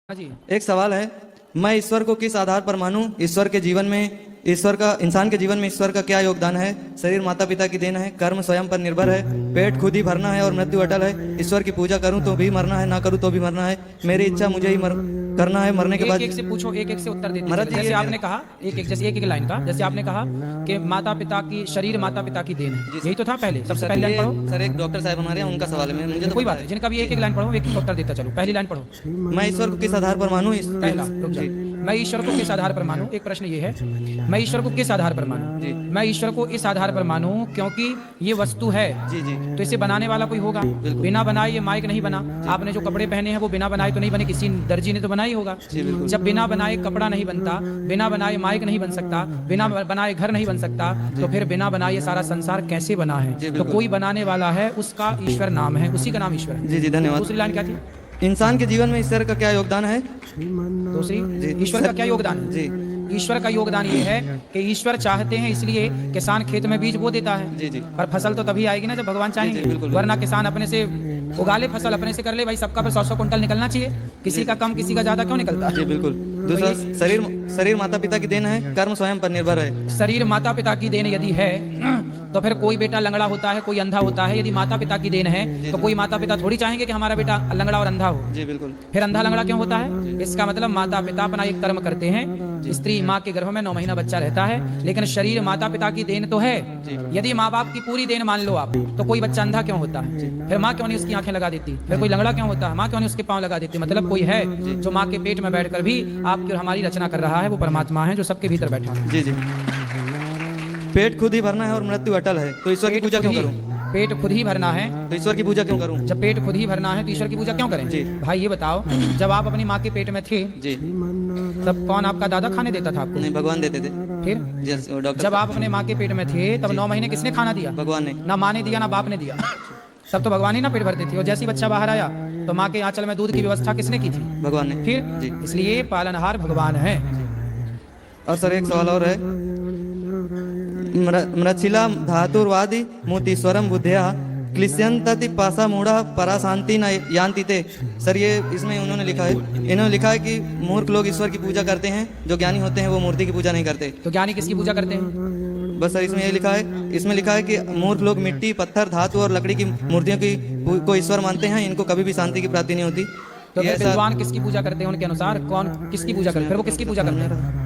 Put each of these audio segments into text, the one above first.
हाँ जी। एक सवाल है, मैं ईश्वर को किस आधार पर मानूं? ईश्वर के जीवन में ईश्वर का इंसान के जीवन में ईश्वर का क्या योगदान है? शरीर माता पिता की देन है, कर्म स्वयं पर निर्भर है, पेट खुद ही भरना है और मृत्यु अटल है। ईश्वर की पूजा करूं तो भी मरना है, ना करूं तो भी मरना है। मेरी इच्छा मुझे ही करना है, मरने के एक बाद एक से पूछो, एक एक से उत्तर देते महाराज चलो। जी, जैसे ये आपने कहा एक एक लाइन का, जैसे आपने कहा कि माता पिता की शरीर माता पिता की देन है, यही तो था पहले। सबसे पहली लाइन पढ़ो। सर एक डॉक्टर साहब हमारे हैं, उनका सवाल है, मुझे तो कोई पता बात है। है, जिनका भी एक एक लाइन पढ़ो, एक एक उत्तर देता चलो। पहली लाइन पढ़ो। मैं ईश्वर को किस आधार पर मानूं? पहला रुक जा। मैं ईश्वर को किस आधार पर मानूं? एक प्रश्न ये है, मैं ईश्वर को किस आधार पर मानूं? मैं ईश्वर को इस आधार पर मानूं क्योंकि ये वस्तु है। जी जी। तो इसे बनाने वाला कोई होगा। बिना बनाए ये माइक नहीं बना। आपने जो कपड़े पहने हैं वो बिना बनाए तो नहीं बने, किसी दर्जी ने तो बनाई होगा। जब बिना बनाए कपड़ा नहीं बनता, बिना बनाए माइक नहीं बन सकता, बिना बनाए घर नहीं बन सकता, तो फिर बिना बनाए ये सारा संसार कैसे बना है? तो कोई बनाने वाला है, उसका ईश्वर नाम है, उसी का नाम ईश्वर है। जी जी, धन्यवाद। दूसरी लाइन क्या थी? इंसान के जीवन में ईश्वर का क्या योगदान है? दूसरी, ईश्वर का क्या योगदान है? जी। ईश्वर का योगदान ये है कि ईश्वर चाहते हैं, इसलिए किसान खेत में बीज बो देता है। जी जी। पर फसल तो तभी आएगी ना जब भगवान चाहेंगे। वरना किसान अपने से उगा ले, फसल अपने से कर ले। भाई सबका पर 100-100 कुंटल निकलना चाहिए, किसी का कम किसी का ज्यादा क्यों निकलता है? जी बिल्कुल। दूसरा, शरीर माता पिता की देन है, कर्म स्वयं पर निर्भर है। शरीर माता पिता की देन यदि है तो फिर कोई बेटा लंगड़ा होता है, कोई अंधा होता है। यदि माता पिता की देन है तो कोई माता पिता थोड़ी चाहेंगे कि हमारा बेटा लंगड़ा और अंधा हो। जी बिल्कुल। फिर अंधा लंगड़ा क्यों होता है? इसका मतलब माता पिता अपना एक कर्म करते हैं। स्त्री माँ के गर्भ में 9 महीना बच्चा रहता है, लेकिन शरीर माता पिता की देन तो है। यदि माँ बाप की पूरी देन मान लो आप, तो कोई बच्चा अंधा क्यों होता है? फिर माँ क्यों नहीं उसकी आंखें लगा देती? फिर कोई लंगड़ा क्यों होता है? माँ क्यों नहीं उसके पाँव लगा देती? मतलब कोई है जो माँ के पेट में बैठकर भी आपकी और हमारी रचना कर रहा है। वो परमात्मा है जो सबके भीतर बैठा है। जी जी। पेट खुद ही भरना है और मृत्यु अटल है, तो ईश्वर की पूजा क्यों करूं? पेट खुद ही भरना है तो ईश्वर की पूजा क्यों करूं? जब पेट खुद ही भरना है तो ईश्वर की पूजा क्यों करें? जी। भाई ये बताओ, जब आप अपनी माँ के पेट में थे जी। तब कौन आपका दादा खाने देता था आपको? नहीं, भगवान देते थे। फिर डॉक्टर जब आप अपने माँ के पेट में थे तब 9 महीने किसने खाना दिया? भगवान ने। ना माँ ने दिया ना बाप ने दिया। तब तो भगवान ही ना पेट भरती थी। और जैसे ही बच्चा बाहर आया तो माँ के आंचल में दूध की व्यवस्था किसने की थी? भगवान ने। फिर जी। इसलिए पालनहार भगवान है। और सर एक सवाल और है, मृच्छिला धातुर्वादी मोतीश्वरम बुद्धया क्लिश्यंतति पासा मूढ़ा पराशांति न यान्ति ते। सर ये इसमें इन्होंने लिखा है कि मूर्ख लोग ईश्वर की पूजा करते हैं, जो ज्ञानी होते हैं वो मूर्ति की पूजा नहीं करते। तो ज्ञानी किसकी पूजा करते हैं? बस सर इसमें ये लिखा है, इसमें लिखा है कि मूर्ख लोग मिट्टी, पत्थर, धातु और लकड़ी की मूर्तियों को ईश्वर मानते हैं, इनको कभी भी शांति की प्राप्ति नहीं होती। तो फिर विद्वान किसकी पूजा करते हैं? उनके अनुसार कौन किसकी पूजा करते हैं? फिर वो किसकी पूजा करते हैं?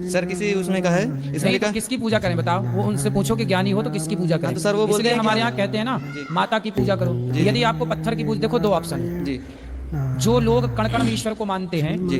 सर किसी उसमें का है, इसमें लिखा तो किसकी पूजा करें बताओ? वो उनसे पूछो कि ज्ञानी हो तो किसकी पूजा करें। तो सर वो बोलते हैं हमारे यहाँ कहते हैं ना, माता की पूजा करो। यदि आपको पत्थर की पूजा, देखो 2 ऑप्शन है जी। जो लोग कण कण में ईश्वर को मानते हैं जी।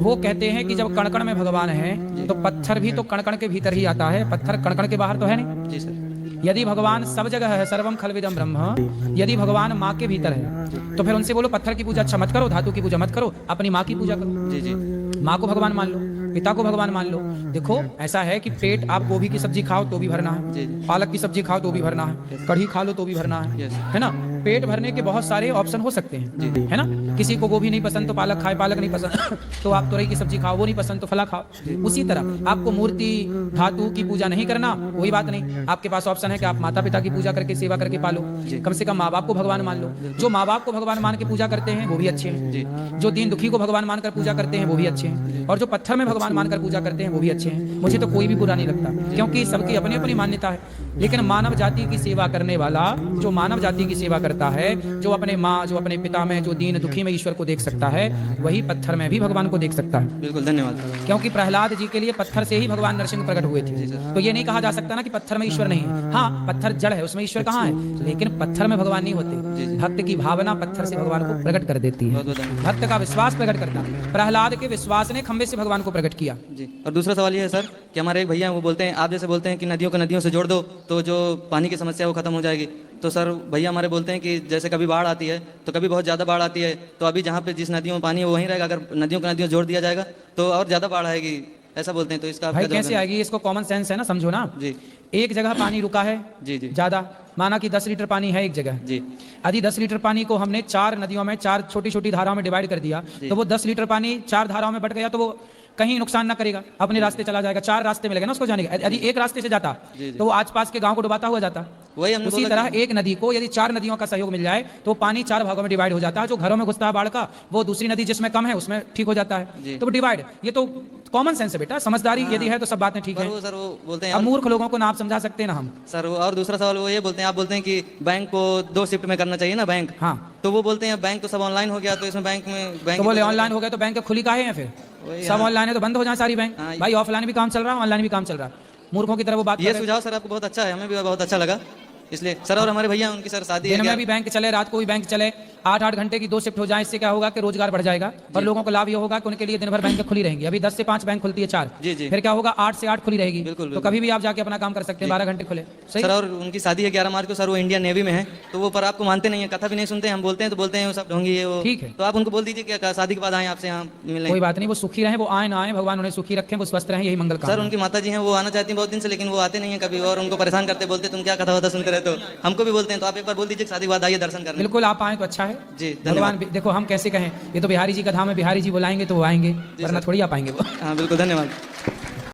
वो कहते हैं कि जब कण कण में भगवान है तो पत्थर भी तो कण कण के भीतर ही आता है। पत्थर कण कण के बाहर तो है नहीं। जी सर। यदि भगवान सब जगह है, सर्वम खलविदम ब्रह्म, यदि भगवान माँ के भीतर है तो फिर उनसे बोलो पत्थर की पूजा अच्छा मत करो, धातु की पूजा मत करो, अपनी माँ की पूजा करो। जी जी। माँ को भगवान मान लो, पिता को भगवान मान लो। देखो ऐसा है कि पेट, आप गोभी की सब्जी खाओ तो भी भरना है, पालक की सब्जी खाओ तो भी भरना है, कढ़ी खा लो तो भी भरना है ना? पेट भरने के बहुत सारे ऑप्शन हो सकते हैं, है ना? किसी को गोभी नहीं पसंद तो पालक खाए, पालक नहीं पसंद तो आप तुरई की सब्जी खाओ, वो नहीं पसंद तो फला खाओ। उसी तरह आपको मूर्ति धातु की पूजा नहीं करना, कोई बात नहीं, आपके पास ऑप्शन है कि आप माता पिता की पूजा करके सेवा करके पालो। कम से कम माँ बाप को भगवान मान लो। जो माँ बाप को भगवान मान के पूजा करते हैं वो भी अच्छे हैं, जो दीन दुखी को भगवान मानकर पूजा करते हैं वो भी अच्छे हैं, और जो पत्थर में भगवान मानकर पूजा करते हैं वो भी अच्छे हैं। मुझे तो कोई भी बुरा नहीं लगता, क्योंकि सबकी अपनी अपनी मान्यता है। लेकिन मानव जाति की सेवा करने वाला, जो मानव जाति की सेवा करता है, जो अपने माँ, जो अपने पिता में, जो दीन दुखी में ईश्वर को देख सकता है, वही पत्थर में भी भगवान को देख सकता है। बिल्कुल, धन्यवाद। क्योंकि प्रहलाद जी के लिए पत्थर से ही भगवान नरसिंह प्रकट हुए थे। तो ये नहीं कहा जा सकता ना कि पत्थर में ईश्वर नहीं है। हाँ, पत्थर जड़ है, उसमें ईश्वर कहाँ है, लेकिन पत्थर में भगवान नहीं होते। भक्त की भावना पत्थर से भगवान को प्रकट कर देती है, भक्त का विश्वास प्रकट करता है। प्रहलाद के विश्वास ने खंबे से भगवान को प्रकट किया। जी। और दूसरा सवाल ये है सर कि हमारे एक भैया हैं, वो बोलते हैं, आप जैसे बोलते हैं कि नदियों को नदियों से जोड़ दो तो जो पानी की समस्या वो खत्म हो जाएगी। तो सर भैया हमारे बोलते हैं कि जैसे कभी बाढ़ आती है तो कभी बहुत ज़्यादा बाढ़ आती है, तो अभी जहाँ पे जिस नदियों में पानी है वो वहीं रहेगा, अगर नदियों को नदियों जोड़ दिया जाएगा तो और ज़्यादा बाढ़ आएगी, ऐसा बोलते हैं। तो इसका भाई कैसे आएगी? इसको कॉमन सेंस है ना, समझो ना। जी एक जगह पानी रुका है, जी जी ज्यादा, माना कि 10 लीटर पानी है एक जगह जी। यदि 10 लीटर पानी को हमने 4 नदियों में, 4 छोटी छोटी धाराओं में डिवाइड कर दिया तो वो 10 लीटर पानी 4 धाराओं में बट गया, तो वो कहीं नुकसान ना करेगा, अपने रास्ते चला जाएगा। 4 रास्ते मिलेगा ना उसको जाने के। यदि एक रास्ते से जाता तो वो आसपास के गांव को डुबाता हुआ जाता। वही हमने उसी बोला तरह एक नदी को यदि 4 नदियों का सहयोग मिल जाए तो पानी 4 भागों में डिवाइड हो जाता है। जो घरों में घुसता है बाढ़ का, वो दूसरी नदी जिसमें कम है उसमें ठीक हो जाता है। तो वो डिवाइड, ये तो कॉमन सेंस है बेटा, समझदारी यदि है तो सब बातें ठीक पर है। वो सर वो बोलते हैं अब मूर्ख लोगों को ना आप समझा सकते हैं ना हम। सर और दूसरा सवाल वो ये बोलते हैं, आप बोलते हैं कि बैंक को 2 शिफ्ट में करना चाहिए ना बैंक। हाँ, तो वो बोलते हैं बैंक तो सब ऑनलाइन हो गया, तो इसमें बैंक में बैंक तो बोले ऑनलाइन हो गया तो बैंक खुली काहे हैं फिर? वही, सब ऑनलाइन है तो बंद हो जाए सारी बैंक। हाँ, भाई ऑफलाइन भी काम चल रहा है, ऑनलाइन भी काम चल रहा है। मूर्खों की तरह वो बात कर ये रहे हैं। सुझाव सर आपको बहुत अच्छा है, हमें भी बहुत अच्छा लगा। इसलिए सर और हमारे भैया उनकी सर शादी है दिन में क्या? भी बैंक चले, रात को भी बैंक चले, 8-8 घंटे की 2 शिफ्ट हो जाए, इससे क्या होगा कि रोजगार बढ़ जाएगा और लोगों को लाभ ये होगा कि उनके लिए दिन भर बैंक खुली रहेंगी। अभी 10 से 5 बैंक खुलती है, 4, जी, जी। फिर क्या होगा 8 से 8 खुली रहेगी। बिल्कुल, तो बिल्कुल। कभी भी आप जाके अपना काम कर सकते हैं, 12 घंटे खुले। सही। सर और उनकी शादी है 11 मार्च को, सर वो इंडियन नेवी में है, तो वो पर आपको मानते नहीं है, कथा भी नहीं सुनते, हम बोलते हैं तो बोलते हैं वो सब ढोंगी है वो। ठीक है। तो आप उनको बोल दीजिए क्या शादी के बाद आए आपसे यहाँ मिलने। कोई बात नहीं, वो सुखी रहे, वो आए ना आए, भगवान उन्हें सुखी रखें, वो स्वस्थ रहें, यही मंगल सर कामना। उनकी माता जी हैं, वो आना चाहती हैं बहुत दिन से, लेकिन वो आते नहीं है कभी, और उनको परेशान करते, बोलते तुम क्या कथा वथा सुनते रहते हो। हमको भी बोलते हैं, तो आप एक बार बोल दीजिए शादी के बाद आइए दर्शन करने। बिल्कुल आप आए तो अच्छा है जी, भगवान। देखो हम कैसे कहें, ये तो बिहारी जी का धाम है, बिहारी जी बुलाएंगे तो वो आएंगे, वरना थोड़ी आ पाएंगे वो। हाँ बिल्कुल, धन्यवाद।